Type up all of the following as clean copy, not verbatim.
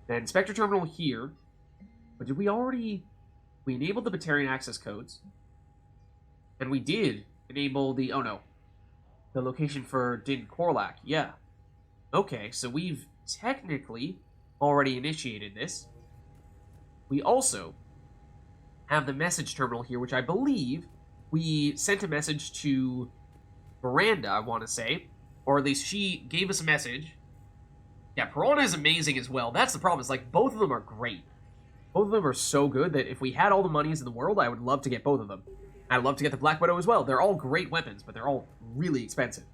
The inspector terminal here. But did we already... We enabled the Batarian access codes. And we did enable the... Oh, no. The location for Din Korlak. Yeah. Okay, so we've technically already initiated this. We also have the message terminal here, which I believe we sent a message to Miranda, I want to say. Or at least she gave us a message. Yeah, Piranha is amazing as well. That's the problem. It's like, both of them are great. Both of them are so good that if we had all the monies in the world, I would love to get both of them. I'd love to get the Black Widow as well. They're all great weapons, but they're all really expensive.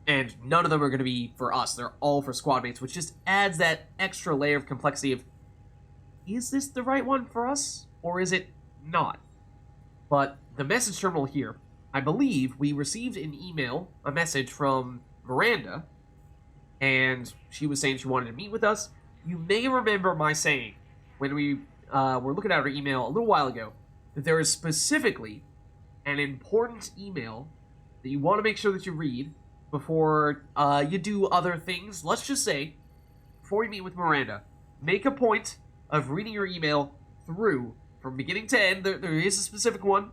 And none of them are going to be for us. They're all for squad mates, which just adds that extra layer of complexity of, is this the right one for us, or is it not? But the message terminal here, I believe we received an email, a message from Miranda, and she was saying she wanted to meet with us. You may remember my saying, when we were looking at our email a little while ago, that there is specifically an important email that you want to make sure that you read before you do other things. Let's just say, before you meet with Miranda, make a point of reading your email through from beginning to end. There is a specific one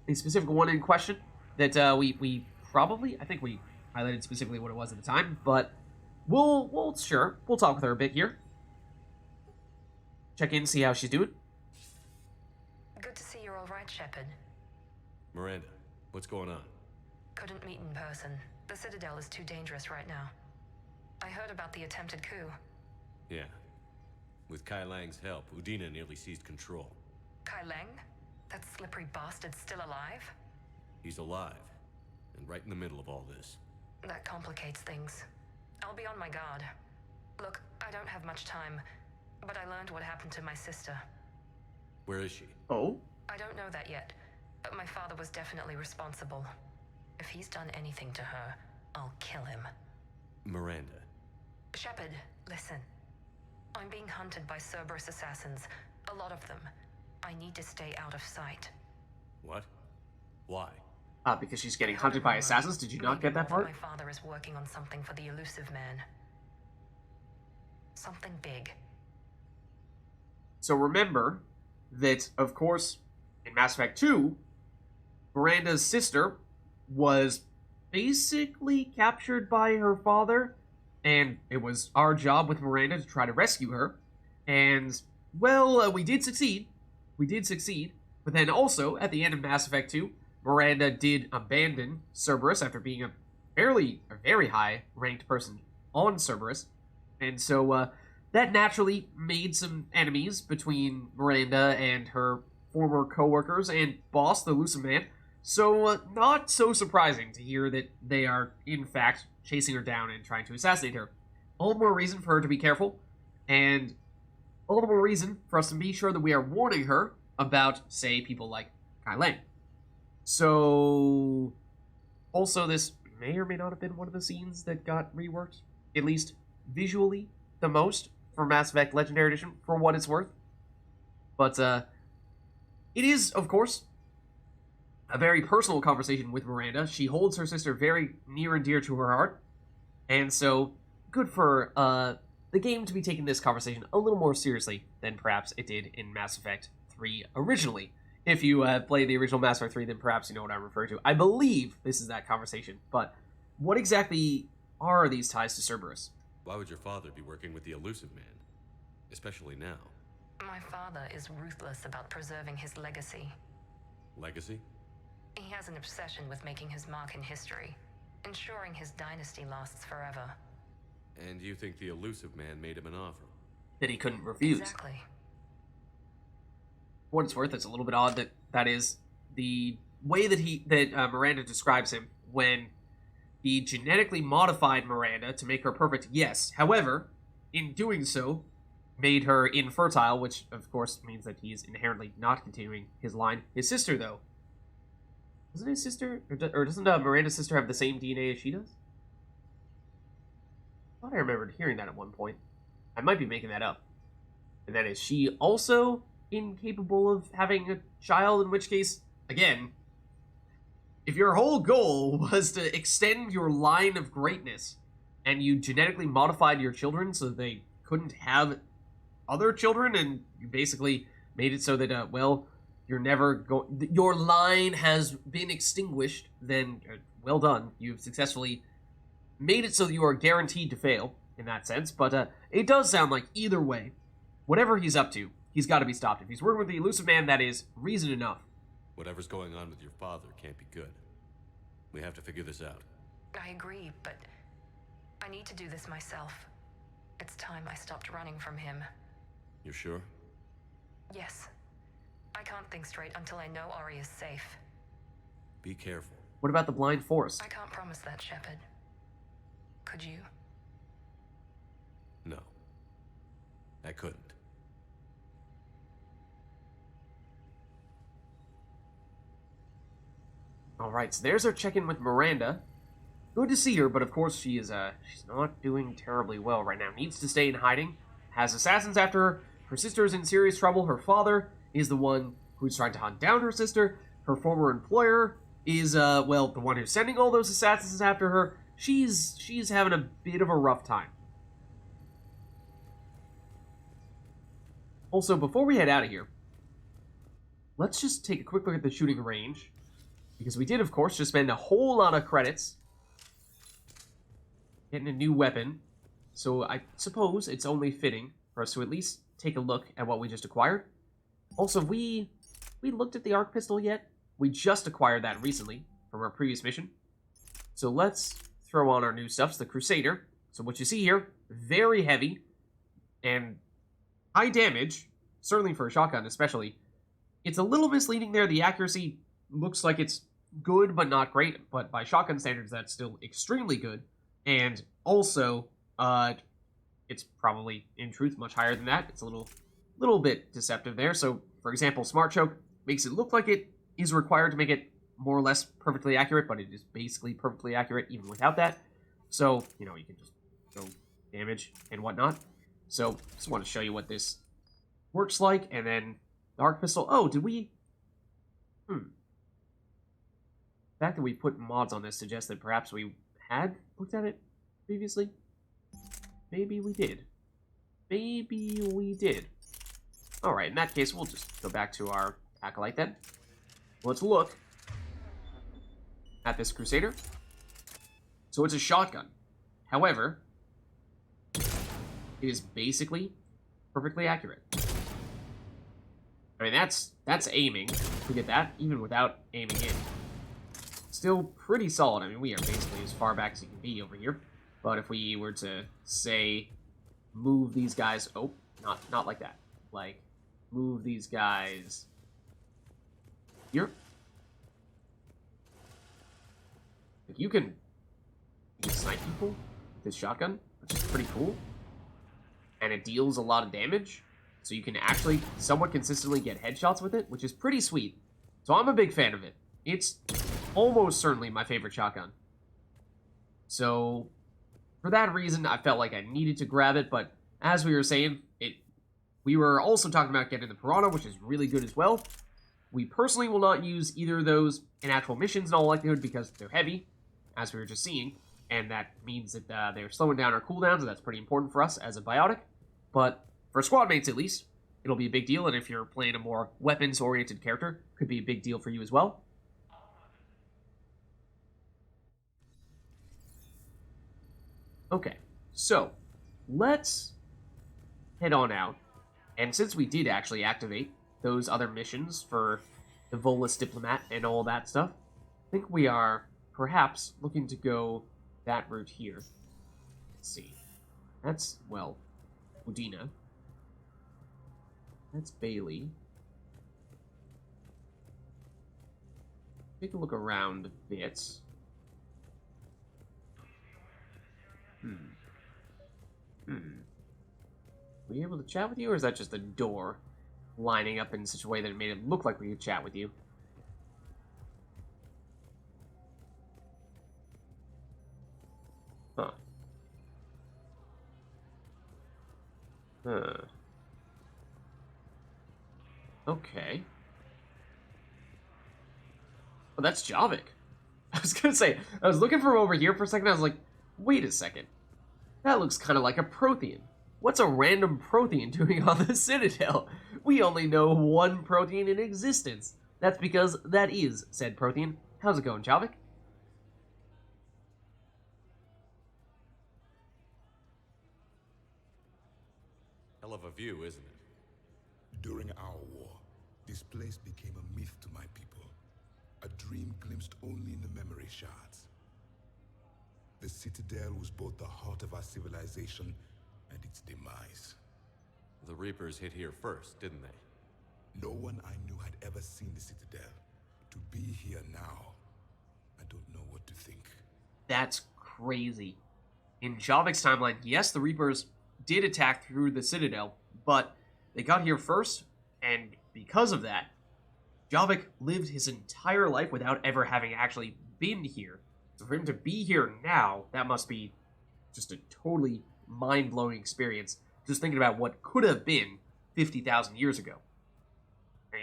in question that we probably, I think we highlighted specifically what it was at the time, but we'll talk with her a bit here. Check in, see how she's doing. Good to see you're all right, Shepard. Miranda, what's going on? Couldn't meet in person. The Citadel is too dangerous right now. I heard about the attempted coup. Yeah. With Kai Lang's help, Udina nearly seized control. Kai Lang? That slippery bastard's still alive? He's alive, and right in the middle of all this. That complicates things. I'll be on my guard. Look, I don't have much time, but I learned what happened to my sister. Where is she? Oh? I don't know that yet, but my father was definitely responsible. If he's done anything to her, I'll kill him. Miranda. Shepard, listen. I'm being hunted by Cerberus assassins. A lot of them. I need to stay out of sight. What? Why? Because she's getting hunted by assassins? Did you not get that part? My father is working on something for the elusive man. Something big. So remember that, of course, in Mass Effect 2, Miranda's sister was basically captured by her father, and it was our job with Miranda to try to rescue her. And, well, we did succeed. We did succeed. But then also, at the end of Mass Effect 2, Miranda did abandon Cerberus after being a very high-ranked person on Cerberus. And so, that naturally made some enemies between Miranda and her former co-workers and boss, the Elusive Man. So, not so surprising to hear that they are, in fact, chasing her down and trying to assassinate her. All the more reason for her to be careful, and all the more reason for us to be sure that we are warning her about, say, people like Kai Lang. So, also, this may or may not have been one of the scenes that got reworked, at least visually, the most, for Mass Effect Legendary Edition, for what it's worth. But, it is, of course, a very personal conversation with Miranda. She holds her sister very near and dear to her heart, and so, good for, the game to be taking this conversation a little more seriously than perhaps it did in Mass Effect 3 originally. If you played the original Mass Effect 3, then perhaps you know what I'm referring to. I believe this is that conversation, but what exactly are these ties to Cerberus? Why would your father be working with the Elusive Man? Especially now. My father is ruthless about preserving his legacy. Legacy? He has an obsession with making his mark in history, ensuring his dynasty lasts forever. And you think the Elusive Man made him an offer? That he couldn't refuse. Exactly. For what it's worth, it's a little bit odd that is the way that Miranda describes him when he genetically modified Miranda to make her perfect. Yes, however, in doing so, made her infertile, which of course means that he's inherently not continuing his line. His sister, though, doesn't his sister, or doesn't Miranda's sister have the same DNA as she does? I thought I remembered hearing that at one point. I might be making that up. And then is she also incapable of having a child? In which case, again, if your whole goal was to extend your line of greatness, and you genetically modified your children so they couldn't have other children, and you basically made it so that, well, you're never going... Your line has been extinguished, then well done. You've successfully made it so that you are guaranteed to fail, in that sense. But it does sound like, either way, whatever he's up to, he's got to be stopped. If he's working with the elusive man, that is reason enough. Whatever's going on with your father can't be good. We have to figure this out. I agree, but I need to do this myself. It's time I stopped running from him. You're sure? Yes. I can't think straight until I know Ari is safe. Be careful. What about the blind forest? I can't promise that, Shepard. Could you? No. I couldn't. Alright, so there's our check-in with Miranda. Good to see her, but of course she's not doing terribly well right now. Needs to stay in hiding. Has assassins after her. Her sister is in serious trouble. Her father is the one who's trying to hunt down her sister. Her former employer is, well, the one who's sending all those assassins after her. She's having a bit of a rough time. Also, before we head out of here, let's just take a quick look at the shooting range. Because we did, of course, just spend a whole lot of credits getting a new weapon. So I suppose it's only fitting for us to at least take a look at what we just acquired. Also, we looked at the arc pistol yet? We just acquired that recently from our previous mission. So let's throw on our new stuff. It's the Crusader. So what you see here, very heavy and high damage, certainly for a shotgun especially. It's a little misleading there. The accuracy looks like it's good but not great, but by shotgun standards that's still extremely good. And also, it's probably in truth much higher than that. It's a little bit deceptive there. So, for example, Smart Choke makes it look like it is required to make it more or less perfectly accurate, but it is basically perfectly accurate even without that. So, you know, you can just go damage and whatnot. So, just want to show you what this works like, and then the arc pistol. Oh, did we? The fact that we put mods on this suggests that perhaps we had looked at it previously. Maybe we did. Maybe we did. Alright, in that case, we'll just go back to our Acolyte then. Let's look at this Crusader. So it's a shotgun. However, it is basically perfectly accurate. I mean, that's aiming. We get that, even without aiming in. Still pretty solid. I mean, we are basically as far back as you can be over here. But if we were to, say, move these guys... Oh, not like that. Like, move these guys here. Like, you can snipe people with this shotgun, which is pretty cool. And it deals a lot of damage. So you can actually somewhat consistently get headshots with it, which is pretty sweet. So I'm a big fan of it. It's almost certainly my favorite shotgun. So, for that reason, I felt like I needed to grab it, but as we were saying, we were also talking about getting the Piranha, which is really good as well. We personally will not use either of those in actual missions in all likelihood because they're heavy, as we were just seeing, and that means that they're slowing down our cooldowns, and that's pretty important for us as a biotic. But for squad mates, at least, it'll be a big deal, and if you're playing a more weapons-oriented character, could be a big deal for you as well. Okay, so let's head on out. And since we did actually activate those other missions for the Volus diplomat and all that stuff, I think we are perhaps looking to go that route here. Let's see. That's, well, Udina. That's Bailey. Take a look around a bit. Were you able to chat with you, or is that just the door lining up in such a way that it made it look like we could chat with you? Huh. Okay. Oh, that's Javik. I was gonna say, I was looking for him over here for a second, I was like, wait a second. That looks kind of like a Prothean. What's a random Prothean doing on the Citadel? We only know one Prothean in existence. That's because that is said Prothean. How's it going, Javik? Hell of a view, isn't it? During our war, this place became a myth to my people. A dream glimpsed only in the memory shards. The Citadel was both the heart of our civilization and its demise. The Reapers hit here first, didn't they? No one I knew had ever seen the Citadel. To be here now, I don't know what to think. That's crazy. In Javik's timeline, yes, the Reapers did attack through the Citadel, but they got here first, and because of that, Javik lived his entire life without ever having actually been here. So for him to be here now, that must be just a totally mind-blowing experience, just thinking about what could have been 50,000 years ago.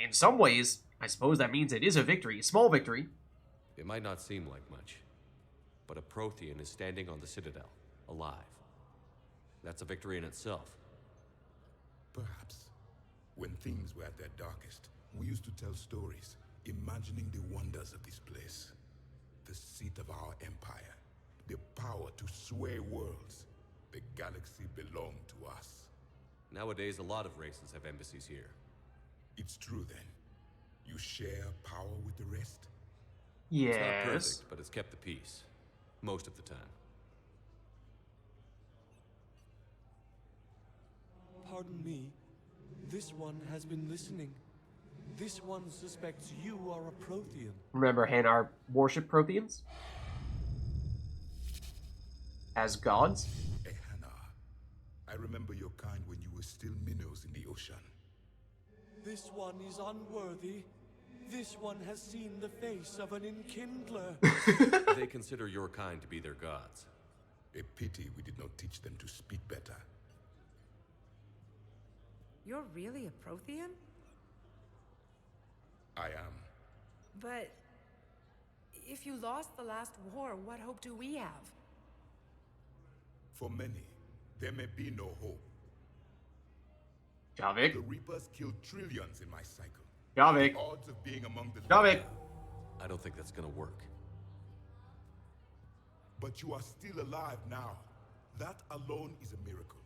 In some ways, I suppose that means it is a victory, a small victory. It might not seem like much, but a Prothean is standing on the Citadel, alive. That's a victory in itself. Perhaps. When things were at their darkest, we used to tell stories, imagining the wonders of this place. The seat of our empire, the power to sway worlds. The galaxy belonged to us. Nowadays, a lot of races have embassies here. It's true then. You share power with the rest? Yes. It's not perfect, but it's kept the peace. Most of the time. Pardon me. This one has been listening. This one suspects you are a Prothean. Remember Hanar worship Protheans? As gods? Hannah, I remember your kind when you were still minnows in the ocean. This one is unworthy. This one has seen the face of an enkindler. They consider your kind to be their gods. A pity we did not teach them to speak better. You're really a Prothean? I am. But if you lost the last war, what hope do we have? For many, there may be no hope. Javik? The Reapers killed trillions in my cycle. Javik? The odds of being among the Javik? I don't think that's gonna work. But you are still alive now. That alone is a miracle.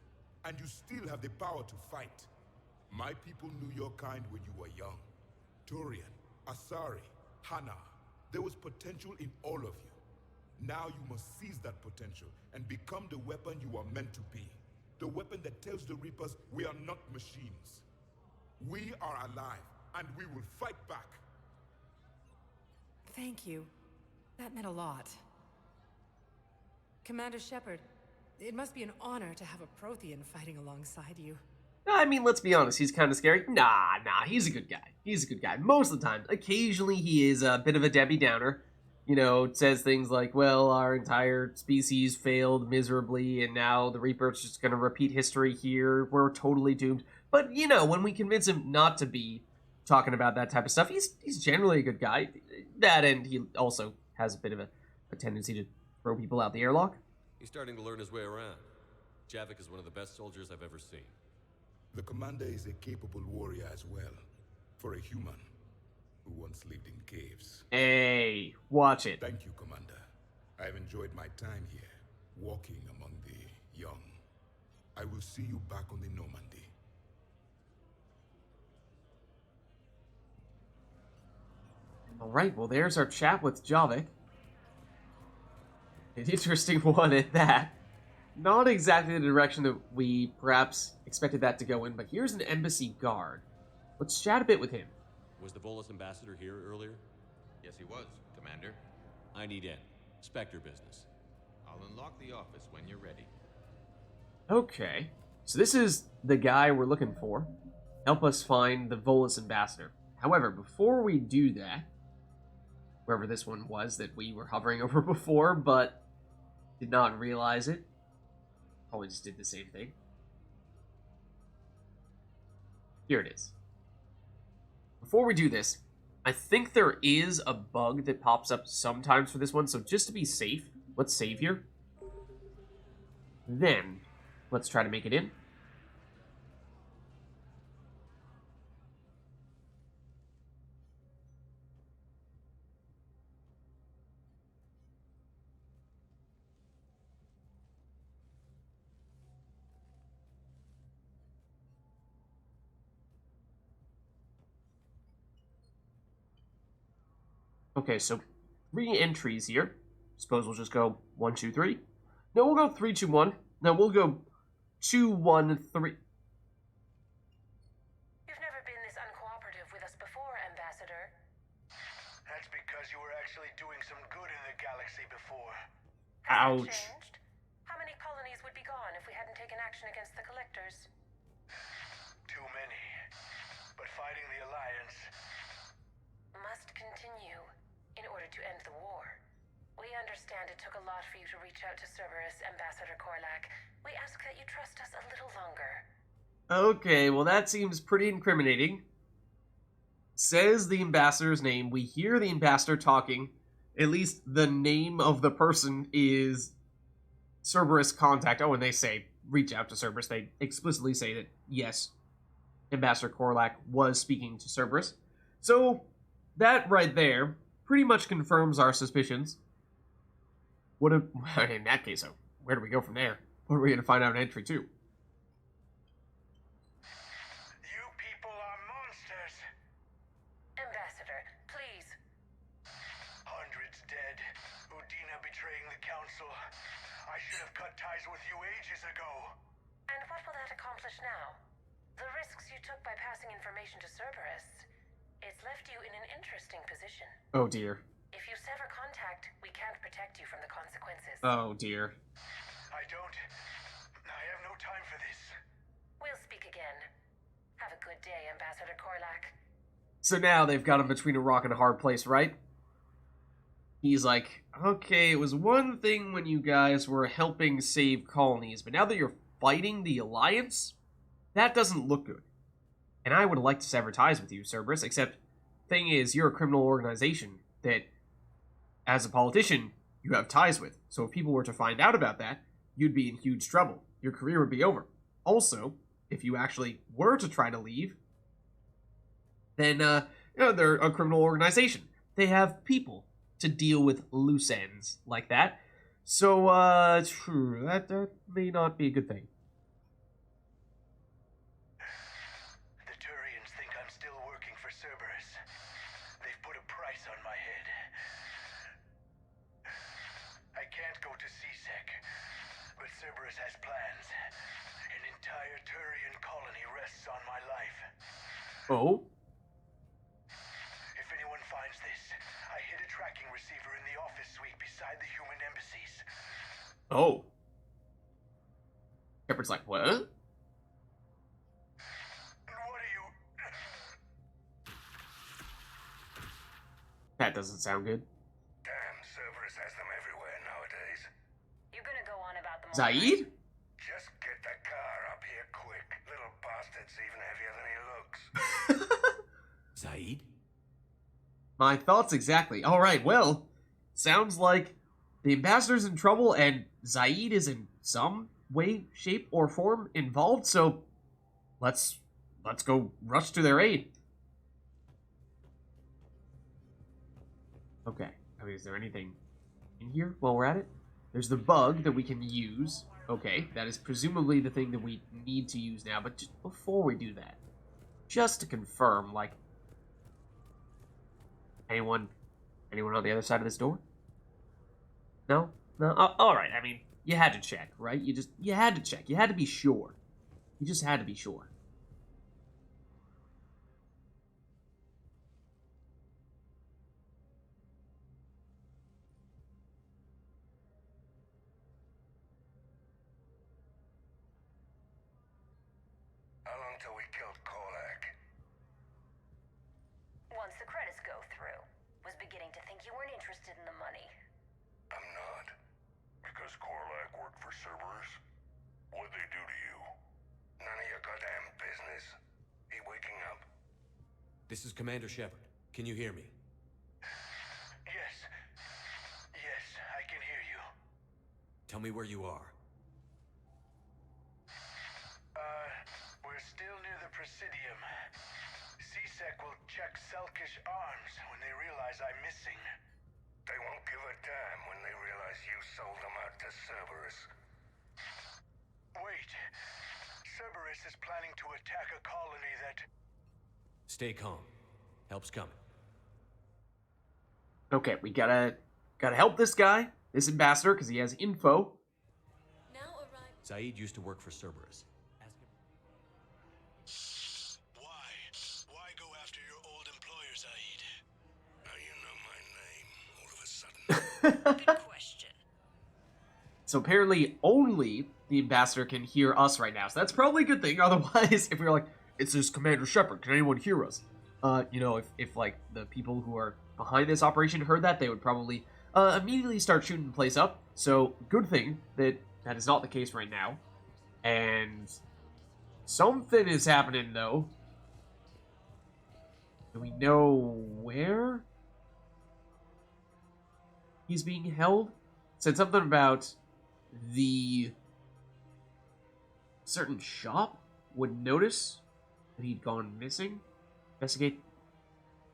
And you still have the power to fight. My people knew your kind when you were young. Turian, Asari, Hana. There was potential in all of you. Now you must seize that potential and become the weapon you are meant to be. The weapon that tells the Reapers we are not machines. We are alive, and we will fight back. Thank you. That meant a lot. Commander Shepard, it must be an honor to have a Prothean fighting alongside you. I mean, let's be honest, he's kind of scary. Nah, he's a good guy. He's a good guy. Most of the time. Occasionally, he is a bit of a Debbie Downer. You know, says things like, well, our entire species failed miserably, and now the Reaper's just going to repeat history here. We're totally doomed. But, you know, when we convince him not to be talking about that type of stuff, he's generally a good guy. That, and he also has a bit of a tendency to throw people out the airlock. He's starting to learn his way around. Javik is one of the best soldiers I've ever seen. The commander is a capable warrior as well. For a human who once lived in caves. Hey, watch it. Thank you, Commander. I've enjoyed my time here, walking among the young. I will see you back on the Normandy. Alright, well there's our chat with Javik. An interesting one at that. Not exactly the direction that we perhaps expected that to go in, but here's an embassy guard. Let's chat a bit with him. Was the Volus ambassador here earlier? Yes, he was, Commander. I need in. Spectre business. I'll unlock the office when you're ready. Okay, so this is the guy we're looking for. Help us find the Volus ambassador. However, before we do that, wherever this one was that we were hovering over before, but did not realize it, probably just did the same thing. Here it is. Before we do this, I think there is a bug that pops up sometimes for this one, so just to be safe, let's save here. Then, let's try to make it in. Okay, so 3 entries here. Suppose we'll just go 1, 2, 3. No, we'll go 3, 2, 1. No, we'll go 2, 1, 3. You've never been this uncooperative with us before, Ambassador. That's because you were actually doing some good in the galaxy before. Has that Ouch. changed? How many colonies would be gone if we hadn't taken action against the Collectors? Too many. But fighting the Alliance... Must continue in order to end the war. We understand it took a lot for you to reach out to Cerberus, Ambassador Korlak. We ask that you trust us a little longer. Okay, well that seems pretty incriminating. Says the ambassador's name. We hear the ambassador talking. At least the name of the person is Cerberus contact. Oh, and they say reach out to Cerberus. They explicitly say that, yes, Ambassador Korlak was speaking to Cerberus. So, that right there pretty much confirms our suspicions. What if, in that case, where do we go from there? What are we going to find out in entry 2? You people are monsters! Ambassador, please. Hundreds dead. Udina betraying the Council. I should have cut ties with you ages ago. And what will that accomplish now? The risks you took by passing information to Cerberus. It's left you in an interesting position. Oh dear. If you sever contact, we can't protect you from the consequences. Oh dear. I have no time for this. We'll speak again. Have a good day, Ambassador Korlak. So now they've got him between a rock and a hard place, right? He's like, okay, it was one thing when you guys were helping save colonies, but now that you're fighting the Alliance, that doesn't look good. And I would like to sever ties with you, Cerberus, except thing is, you're a criminal organization that, as a politician, you have ties with. So if people were to find out about that, you'd be in huge trouble. Your career would be over. Also, if you actually were to try to leave, then, they're a criminal organization. They have people to deal with loose ends like that. So, that may not be a good thing. The Turians think I'm still working for Cerberus. They've put a price on my head. I can't go to CSEC, but Cerberus has plans. An entire Turian colony rests on my life. Oh? If anyone finds this, I hid a tracking receiver in the office suite beside the human embassies. Oh. Shepard's like, what? And what are you... That doesn't sound good. Damn, Cerberus has them everywhere nowadays. You're gonna go on about them all Zaeed? Just get the car up here quick. Little bastard's even heavier than he looks. Zaeed? My thoughts exactly. Alright, well, sounds like the ambassador's in trouble and Zaeed is in some way, shape, or form involved, so let's go rush to their aid. Okay, I mean, is there anything in here while we're at it? There's the bug that we can use. Okay, that is presumably the thing that we need to use now, but just before we do that, just to confirm, like, anyone on the other side of this door? No? No? Alright, I mean, you had to check, right? You had to check. You had to be sure. You just had to be sure. How long till we killed Korlak? Once the credits go through. Was beginning to think you weren't interested in the money. I'm not. Because Korlak worked for Cerberus? What'd they do to you? None of your goddamn business. He waking up? This is Commander Shepard. Can you hear me? Yes. Yes, I can hear you. Tell me where you are. We're still near the Presidium. CSEC will check Selkish arms when they realize I'm missing. They won't give a damn when they realize you sold them out to Cerberus. Wait. Cerberus is planning to attack a colony that... Stay calm. Help's coming. Okay, we gotta help this guy, this ambassador, because he has info. Now arrive. Zaeed used to work for Cerberus. Why? Why go after your old employer, Zaeed? Now you know my name, all of a sudden. Good question. So apparently only the ambassador can hear us right now. So that's probably a good thing. Otherwise, if we were like, it's this Commander Shepard, can anyone hear us? You know, if like the people who are behind this operation heard that, they would probably immediately start shooting the place up. So good thing that that is not the case right now. And something is happening though. Do we know where he's being held? Said something about the certain shop would notice that he'd gone missing. Investigate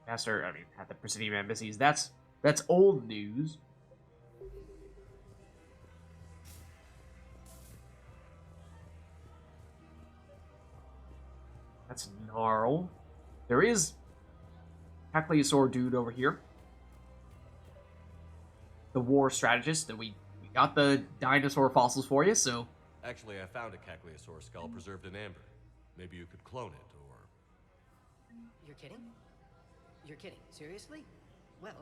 faster. I mean, at the Presidium embassies. That's old news. That's gnarl. There is Cacleosaur dude over here. The war strategist that we got the dinosaur fossils for you, so Actually, I found a Cacleosaur skull preserved in amber. Maybe you could clone it, or... You're kidding? You're kidding. Seriously? Well,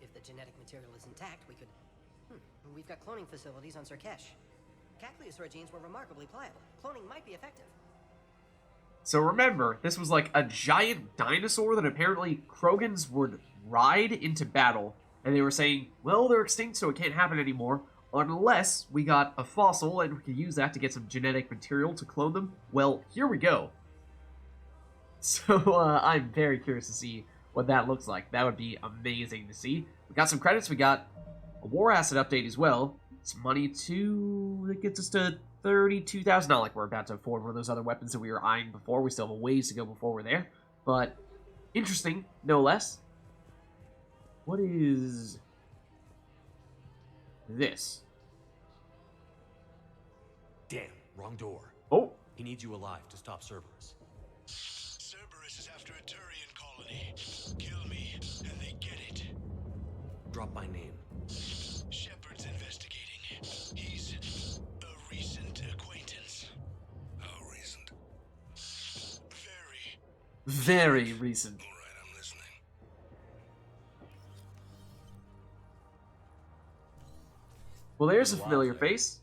if the genetic material is intact, we could... We've got cloning facilities on Surkesh. Cacleosaur genes were remarkably pliable. Cloning might be effective. So remember, this was like a giant dinosaur that apparently Krogans would ride into battle, and they were saying, well, they're extinct, so it can't happen anymore, unless we got a fossil and we could use that to get some genetic material to clone them. Well, here we go. So I'm very curious to see what that looks like. That would be amazing to see. We got some credits, we got a war asset update as well. Some money too, that gets us to 32,000. Not like we're about to afford one of those other weapons that we were eyeing before. We still have a ways to go before we're there. But interesting, no less. What is this? Damn, wrong door. Oh, He needs you alive to stop Cerberus. Cerberus is after a Turian colony. Kill me, and they get it. Drop my name. Shepard's investigating. He's a recent acquaintance. How recent? very recent. All right, I'm listening. Well, there's a familiar face.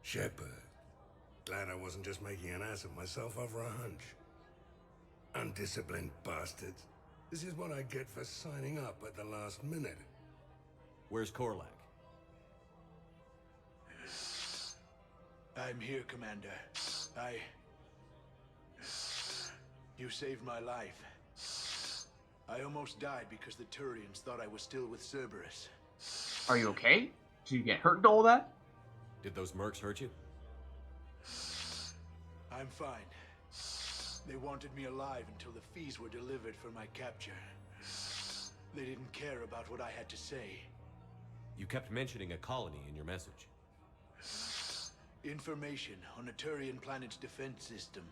Shepard. Glad I wasn't just making an ass of myself over a hunch. Undisciplined bastards. This is what I get for signing up at the last minute. Where's Korlak? I'm here, Commander. You saved my life. I almost died because the Turians thought I was still with Cerberus. Are you okay? Did you get hurt and all that? Did those mercs hurt you? I'm fine. They wanted me alive until the fees were delivered for my capture. They didn't care about what I had to say. You kept mentioning a colony in your message. Information on a Turian planet's defense system.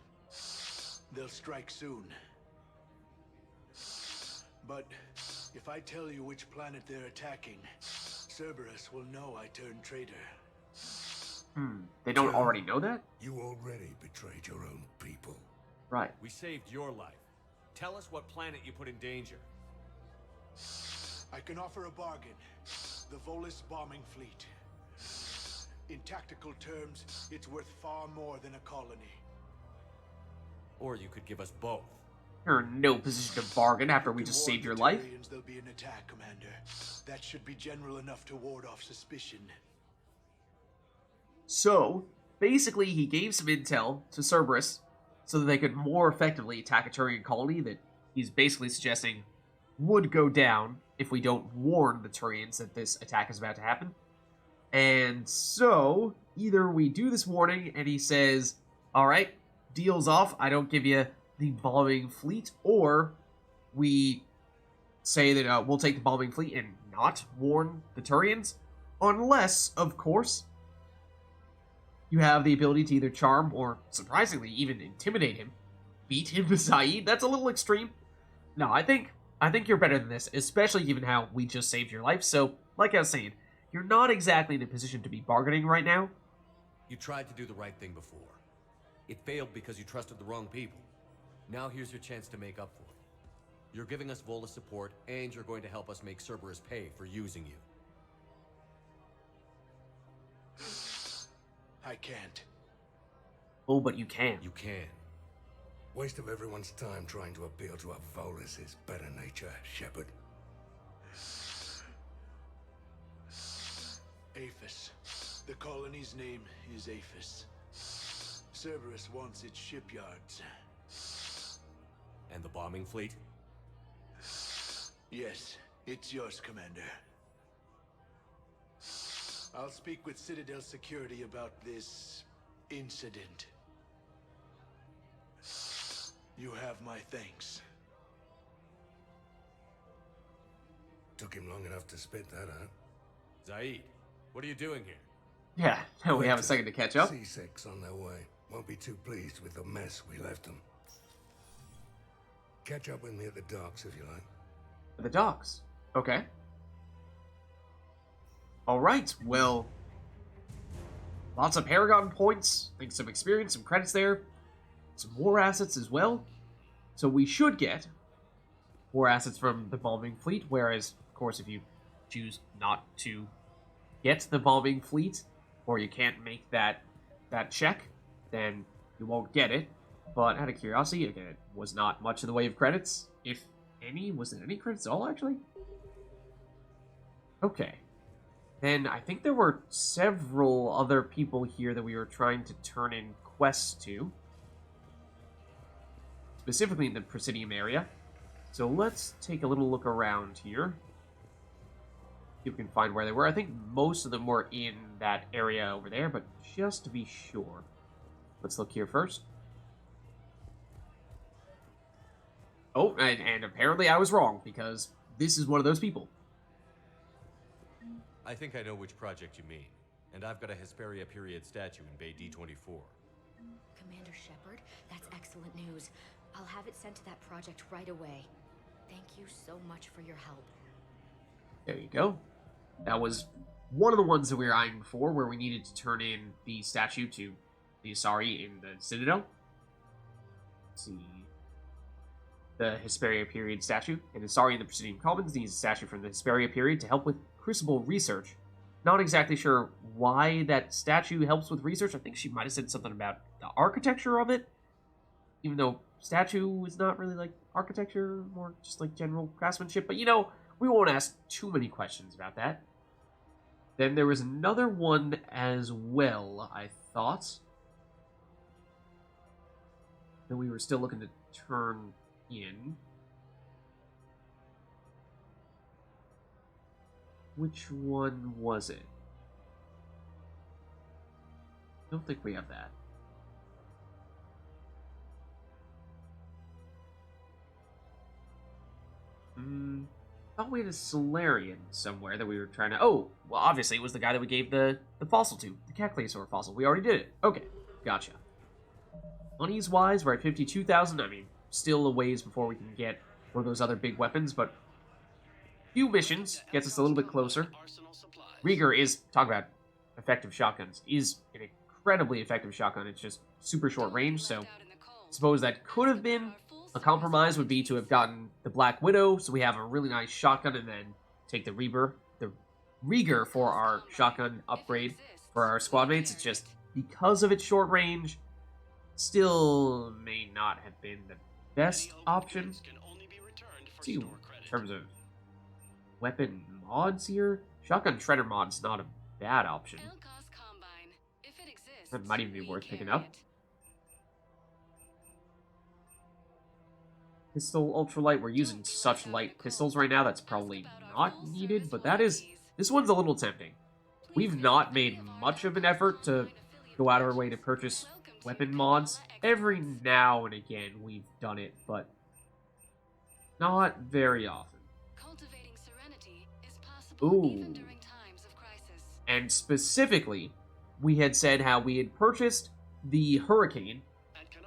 They'll strike soon. But if I tell you which planet they're attacking, Cerberus will know I turned traitor. They don't already know that? You already betrayed your own people. Right. We saved your life. Tell us what planet you put in danger. I can offer a bargain. The Volus bombing fleet. In tactical terms, it's worth far more than a colony. Or you could give us both. You're in no position to bargain after we just saved your life. There'll be an attack, Commander. That should be general enough to ward off suspicion. So, basically, he gave some intel to Cerberus so that they could more effectively attack a Turian colony that he's basically suggesting would go down if we don't warn the Turians that this attack is about to happen. And so, either we do this warning and he says, alright, deal's off, I don't give you the bombing fleet, or we say that we'll take the bombing fleet and not warn the Turians, unless, of course, you have the ability to either charm or, surprisingly, even intimidate him. Beat him to Zaeed? That's a little extreme. No, I think I think you're better than this, especially given how we just saved your life. So, like I was saying, you're not exactly in a position to be bargaining right now. You tried to do the right thing before. It failed because you trusted the wrong people. Now here's your chance to make up for it. You're giving us Volus support, and you're going to help us make Cerberus pay for using you. I can't. Oh, but you can. You can. Waste of everyone's time trying to appeal to a Volus' better nature, Shepard. Aphis. The colony's name is Aphis. Cerberus wants its shipyards. And the bombing fleet? Yes, it's yours, Commander. I'll speak with Citadel Security about this incident. You have my thanks. Took him long enough to spit that out. Zaeed, what are you doing here? Yeah, now we have a second to catch up. C-Sec's on their way. Won't be too pleased with the mess we left them. Catch up with me at the docks if you like. The docks. Okay. Alright, well... Lots of Paragon points. I think some experience, some credits there. Some war assets as well. So we should get war assets from the bombing fleet, whereas, of course, if you choose not to get the bombing fleet, or you can't make that check, then you won't get it. But out of curiosity, again, it was not much in the way of credits. If any, was it any credits at all, actually? Okay. Then I think there were several other people here that we were trying to turn in quests to. Specifically in the Presidium area. So let's take a little look around here. See if we can find where they were. I think most of them were in that area over there, but just to be sure. Let's look here first. Oh, and apparently I was wrong, because this is one of those people. I think I know which project you mean. And I've got a Hesperia period statue in Bay D-24. Commander Shepard, that's excellent news. I'll have it sent to that project right away. Thank you so much for your help. There you go. That was one of the ones that we were eyeing before, where we needed to turn in the statue to the Asari in the Citadel. Let's see. The Hesperia period statue. And Asari in the Presidium Commons needs a statue from the Hesperia period to help with Crucible research. Not exactly sure why that statue helps with research. I think she might have said something about the architecture of it. Even though statue is not really like architecture, more just like general craftsmanship. But you know, we won't ask too many questions about that. Then there was another one as well, I thought, that we were still looking to turn in. Which one was it? I don't think we have that. Thought we had a Solarian somewhere that we were trying to... Oh, well, obviously it was the guy that we gave the fossil to. The Cacleosaur fossil. We already did it. Okay, gotcha. Monies-wise, we're at 52,000. I mean, still a ways before we can get one of those other big weapons, but... Few missions gets us a little bit closer. Rieger is, talk about effective shotguns, is an incredibly effective shotgun. It's just super short range, so... Suppose that could have been... A compromise would be to have gotten the Black Widow, so we have a really nice shotgun, and then take the Rieger for our shotgun upgrade for our squad mates. It's just, because of its short range, still may not have been the best option. Let's see, in terms of weapon mods here, shotgun shredder mod's not a bad option. That might even be worth picking up. Pistol ultralight. We're using such light pistols right now, that's probably not needed, but this one's a little tempting. We've not made much of an effort to go out of our way to purchase weapon mods. Every now and again we've done it, but not very often. Ooh. And specifically, we had said how we had purchased the Hurricane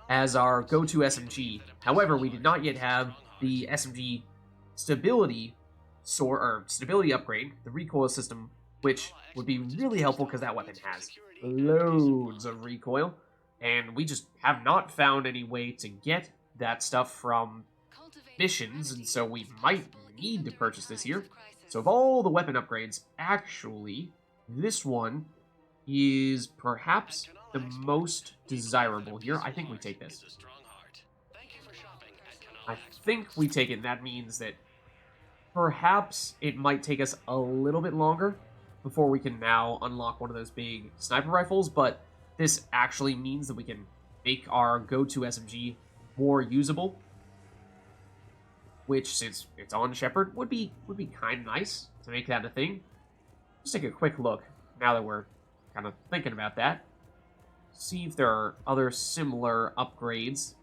as our go-to SMG. However, we did not yet have the SMG stability stability upgrade, the recoil system, which would be really helpful because that weapon has loads of recoil, and we just have not found any way to get that stuff from missions, and so we might need to purchase this here. So of all the weapon upgrades, actually, this one is perhaps the most desirable here. I think we take this. I think we take it, and that means that perhaps it might take us a little bit longer before we can now unlock one of those big sniper rifles, but this actually means that we can make our go-to SMG more usable, which, since it's on Shepard, would be kind of nice to make that a thing. Just take a quick look, now that we're kind of thinking about that. See if there are other similar upgrades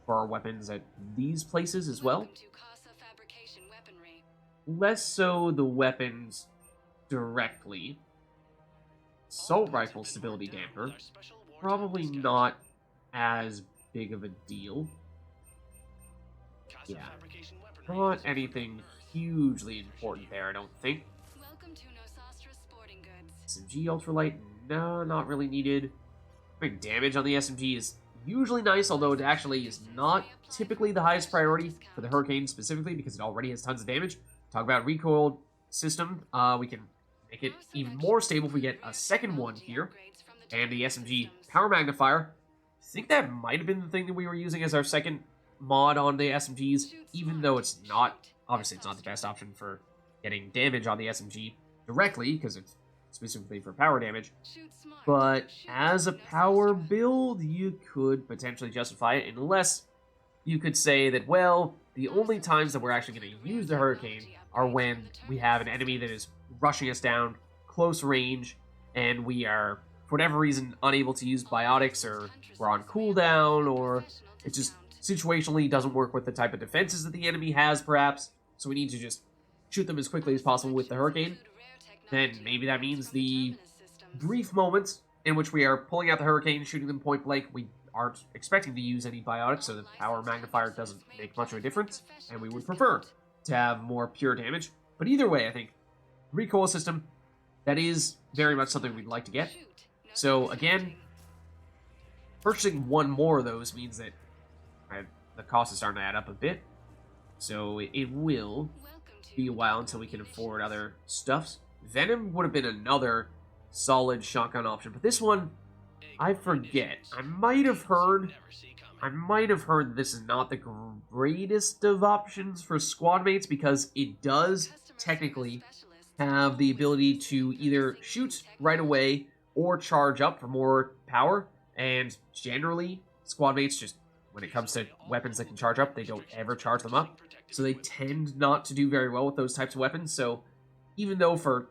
for our weapons at these places as well. Less so the weapons directly. Assault rifle stability damper, probably not as big of a deal. Yeah, not anything hugely important there, I don't think. SMG ultralight, no, not really needed. Big damage on the SMG is usually nice, although it actually is not typically the highest priority for the Hurricane specifically because it already has tons of damage. Talk about recoil system, we can make it even more stable if we get a second one here. And the SMG power magnifier, I think that might have been the thing that we were using as our second mod on the SMGs, even though it's not, obviously it's not the best option for getting damage on the SMG directly, because it's specifically for power damage. But as a power build, you could potentially justify it, unless you could say that, well, the only times that we're actually going to use the Hurricane are when we have an enemy that is rushing us down close range, and we are, for whatever reason, unable to use biotics, or we're on cooldown, or it just situationally doesn't work with the type of defenses that the enemy has, perhaps, so we need to just shoot them as quickly as possible with the Hurricane. Then maybe that means the brief moments in which we are pulling out the Hurricane, shooting them point blank, we aren't expecting to use any biotics, so the power magnifier doesn't make much of a difference, and we would prefer to have more pure damage. But either way, I think recoil system, that is very much something we'd like to get. So again, purchasing one more of those means that the cost is starting to add up a bit. So it will be a while until we can afford other stuffs. Venom would have been another solid shotgun option, but this one, I forget. I might have heard this is not the greatest of options for squad mates, because it does technically have the ability to either shoot right away or charge up for more power, and generally, squad mates just, when it comes to weapons that can charge up, they don't ever charge them up, so they tend not to do very well with those types of weapons. So even though for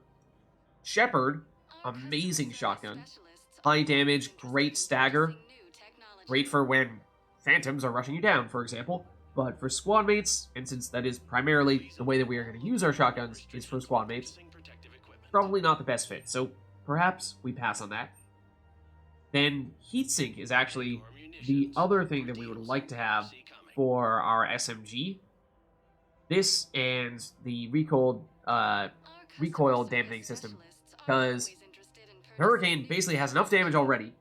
Shepard, amazing shotgun, high damage, great stagger, great for when phantoms are rushing you down, for example, but for squad mates, and since that is primarily the way that we are going to use our shotguns is for squad mates, probably not the best fit, so perhaps we pass on that. Then heatsink is actually the other thing that we would like to have for our SMG. This and the recoil dampening system, because the Hurricane basically has enough damage already.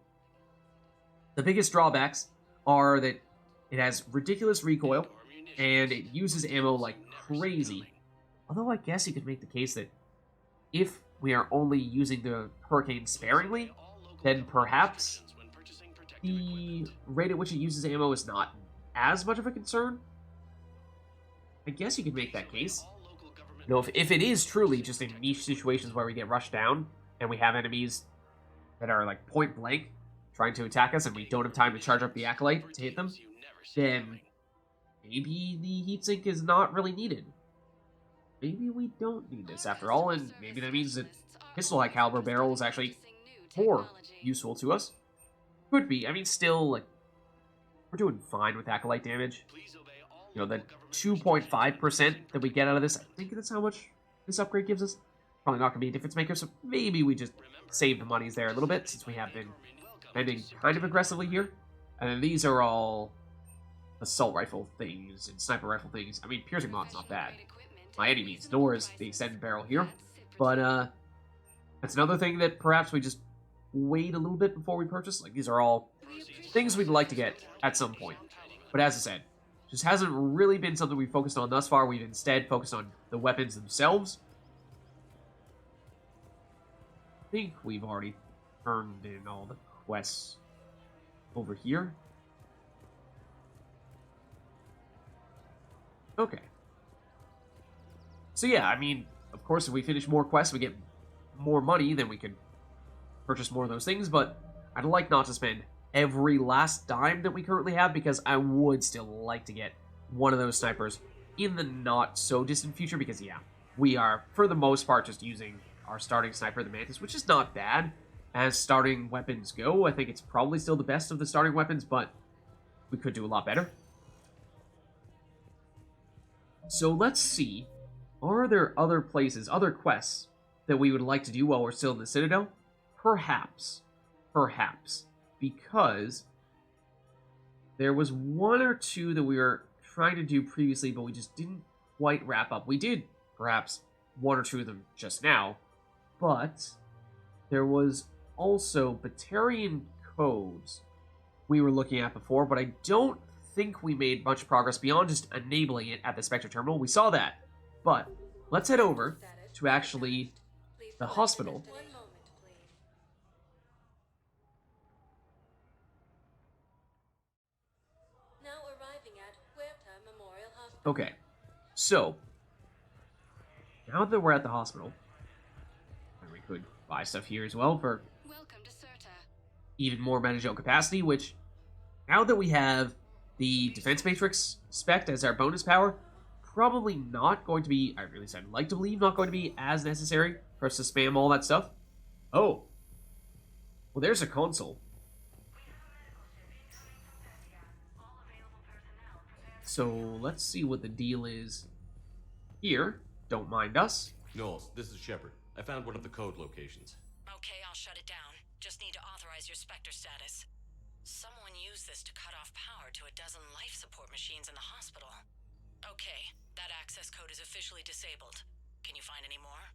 The biggest drawbacks are that it has ridiculous recoil, and it uses ammo like crazy. Although I guess you could make the case that if we are only using the Hurricane sparingly, then perhaps the rate at which it uses ammo is not as much of a concern. I guess you could make that case. You know, if it is truly just in niche situations where we get rushed down, and we have enemies that are like point blank trying to attack us, and we don't have time to charge up the Acolyte to hit them, then maybe the heatsink is not really needed. Maybe we don't need this after all, and maybe that means that pistol-high caliber barrel is actually more useful to us. Could be. I mean, still, like, we're doing fine with Acolyte damage. You know, the 2.5% that we get out of this, I think that's how much this upgrade gives us. Probably not going to be a difference maker, so maybe we just save the monies there a little bit, since we have been spending kind of aggressively here. And then these are all assault rifle things and sniper rifle things. I mean, piercing mod's not bad. by any means, nor is the extended barrel here. But that's another thing that perhaps we just wait a little bit before we purchase. Like, these are all things we'd like to get at some point. But as I said, just hasn't really been something we've focused on thus far. We've instead focused on the weapons themselves. I think we've already turned in all the quests over here. Okay. So yeah, I mean, of course, if we finish more quests, we get more money, then we could purchase more of those things, but I'd like not to spend every last dime that we currently have, because I would still like to get one of those snipers in the not-so-distant future, because, yeah, we are, for the most part, just using our starting sniper, the Mantis, which is not bad as starting weapons go. I think it's probably still the best of the starting weapons, but we could do a lot better. So let's see, are there other places, other quests, that we would like to do while we're still in the Citadel? Perhaps. Perhaps. Because there was one or two that we were trying to do previously, but we just didn't quite wrap up. We did, perhaps, one or two of them just now, but there was also Batarian codes we were looking at before, but I don't think we made much progress beyond just enabling it at the Spectre terminal. We saw that, but let's head over to actually the hospital. Okay, so now that we're at the hospital, and we could buy stuff here as well for even more Meta capacity, which now that we have the Defense Matrix spec as our bonus power, probably not going to be, at least I'd like to believe, not going to be as necessary for us to spam all that stuff. Oh. Well, there's a console. So, let's see what the deal is here. Don't mind us. Knowles, this is Shepard. I found one of the code locations. Okay, I'll shut it down. Just need to authorize your Spectre status. Someone used this to cut off power to a dozen life support machines in the hospital. Okay, that access code is officially disabled. Can you find any more?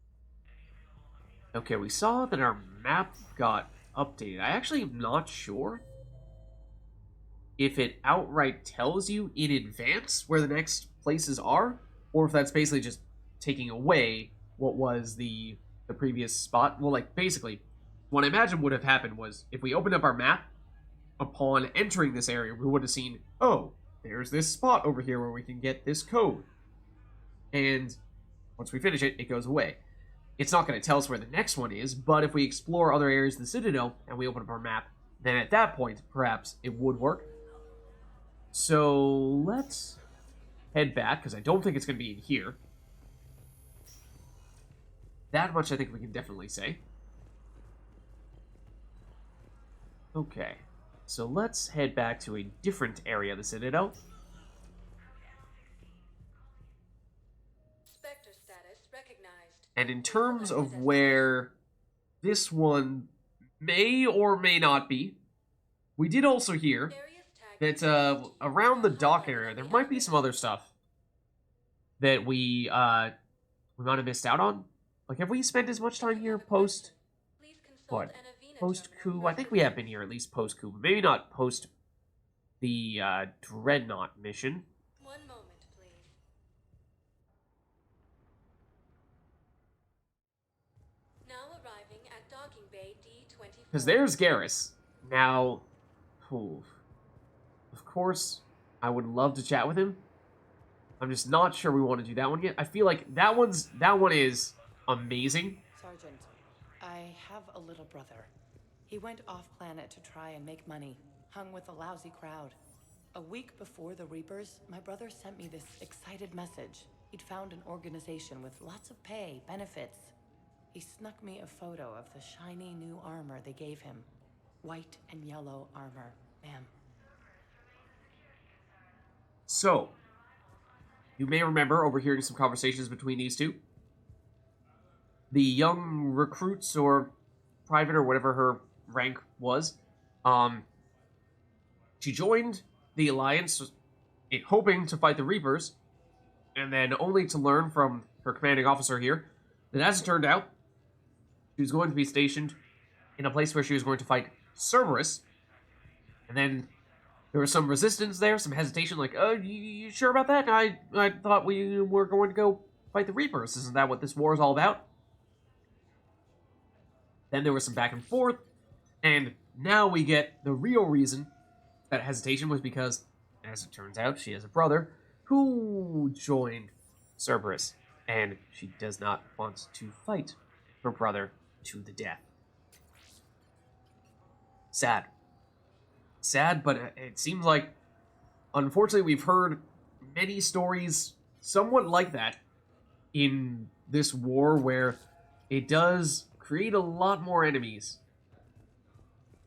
Okay, we saw that our map got updated. I actually am not sure if it outright tells you in advance where the next places are, or if that's basically just taking away what was the previous spot. Well, like, basically, what I imagine would have happened was, if we opened up our map, upon entering this area, we would have seen, oh, there's this spot over here where we can get this code. And once we finish it, it goes away. It's not going to tell us where the next one is, but if we explore other areas of the Citadel, and we open up our map, then at that point, perhaps it would work. So, let's head back, because I don't think it's going to be in here. That much I think we can definitely say. Okay, so let's head back to a different area of the Citadel. Spectre status recognized. And in terms of where this one may or may not be, we did also hear that around the dock area, there might be some other stuff that we might have missed out on. Like, have we spent as much time here post, what, post-coup? I think we have been here at least post-coup, but maybe not post the Dreadnought mission. One moment, please. Now arriving at docking bay D24. Because there's Garrus. Now, of course, I would love to chat with him. I'm just not sure we want to do that one yet. I feel like that one is amazing. Sergeant, I have a little brother. He went off-planet to try and make money, hung with a lousy crowd. A week before the Reapers, my brother sent me this excited message. He'd found an organization with lots of pay, benefits. He snuck me a photo of the shiny new armor they gave him. White and yellow armor, ma'am. So, you may remember overhearing some conversations between these two. The young recruits, or private, or whatever her rank was, she joined the Alliance hoping to fight the Reapers, And then only to learn from her commanding officer here that, as it turned out, she was going to be stationed in a place where she was going to fight Cerberus. And then there was some resistance there, some hesitation, like, you sure about that? I thought we were going to go fight the Reapers. Isn't that what this war is all about? Then there was some back and forth, and now we get the real reason that hesitation was because, as it turns out, she has a brother who joined Cerberus, and she does not want to fight her brother to the death. Sad. Sad, but it seems like, unfortunately, we've heard many stories somewhat like that in this war, where it does create a lot more enemies